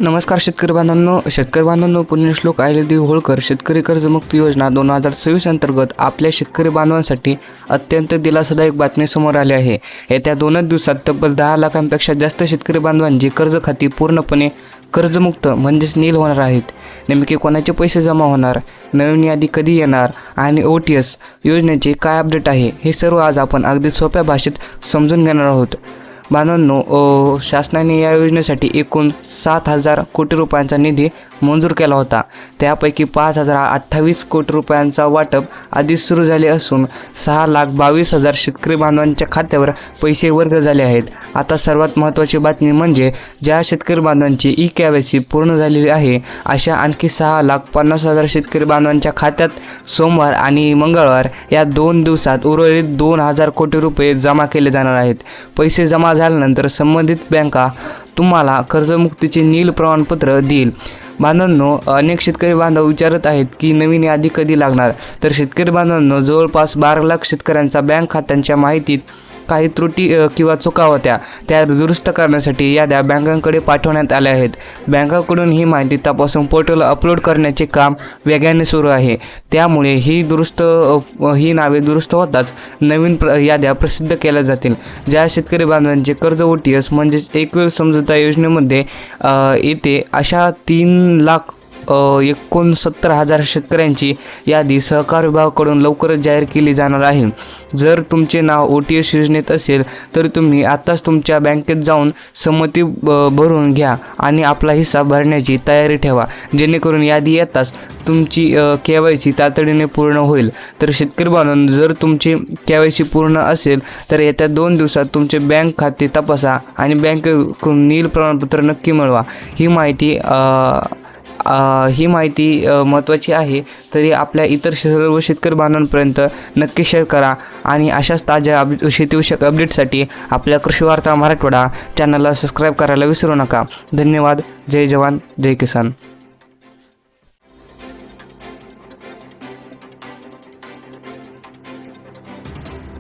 नमस्कार शेतकरी बांधवांनो पुण्यश्लोक अहिल्यादेवी होळकर शेतकरी कर्जमुक्ती योजना 2026 अंतर्गत आपल्या शेतकरी बांधवांसाठी अत्यंत दिलासादायक बातमी समोर आली आहे। येत्या 2 दिवसात तब्बल 10 लाखांपेक्षा जास्त शेतकरी बांधवांची कर्ज खाती पूर्णपणे कर्जमुक्त म्हणजेच नील होणार आहेत। नेमके कोणाचे पैसे जमा होणार, नवीन यादी कधी येणार आणि OTS योजनेचे काय अपडेट आहे, हे सर्व आज आपण अगदी सोप्या भाषेत समजून घेणार आहोत। बांधवांनो, शासनाने या योजनेसाठी एकूण 7,000 कोटी रुपयांचा निधी मंजूर केला होता। त्यापैकी 5,028 कोटी रुपयांचा वाटप आधीच सुरू झाले असून 6,22,000 शेतकरी बांधवांच्या खात्यावर पैसे वर्ग झाले आहेत। आता सर्वात महत्त्वाची बातमी म्हणजे ज्या शेतकरी बांधवांची eKYC पूर्ण झालेली आहे अशा आणखी 6,50,000 शेतकरी बांधवांच्या खात्यात सोमवार आणि मंगळवार या 2 दिवसात उर्वरित 2,000 कोटी रुपये जमा केले जाणार आहेत। पैसे जमा झाल्यानंतर संबंधित बँका तुम्हाला कर्जमुक्तीचे नील प्रमाणपत्र देईल। बांधवांनो, अनेक शेतकरी बांधव विचारत आहेत की नवीन यादी कधी लागणार, तर शेतकरी बांधवांनो, जवळपास 12 लाख शेतकऱ्यांच्या बँक खात्यांच्या माहितीत काही त्रुटी किंवा चुका होत्या, त्या दुरुस्त करण्यासाठी याद्या बँकांकडे पाठवण्यात आल्या आहेत। बँकाकडून ही माहिती तपासून पोर्टल अपलोड करण्याचे काम वेगाने सुरू आहे। त्यामुळे ही नावे दुरुस्त होताच नवीन याद्या प्रसिद्ध केल्या जातील। ज्या शेतकरी बांधवांचे कर्ज OTS म्हणजेच एकवेळ समझोता योजनेमध्ये येते अशा 3,69,000 शेतकऱ्यांची यादी सहकार विभागाकडून लवकरच जाहीर केली जाणार आहे। जर तुमचे नाव OTS योजनेत असेल तर तुम्ही आताच तुमच्या बँकेत जाऊन संमती भरून घ्या आणि आपला हिस्सा भरण्याची तयारी ठेवा, जेणेकरून यादी येताच तुमची KYC तातडीने पूर्ण होईल। तर शेतकरी बांधवांनो, जर तुमची KYC पूर्ण असेल तर येत्या 2 दिवसात तुमचे बँक खाते तपासा आणि बँकेकडून नील प्रमाणपत्र नक्की मिळवा। ही माहिती महत्त्वाची आहे, तरी आपल्या इतर सर्व शेतकरी बांधवांपर्यंत नक्की शेअर करा आणि अशाच ताज्या शेतीविषयक अपडेटसाठी आपल्या कृषी वार्ता मराठवाडा चॅनलला सबस्क्राईब करायला विसरू नका। धन्यवाद। जय जवान जय किसान।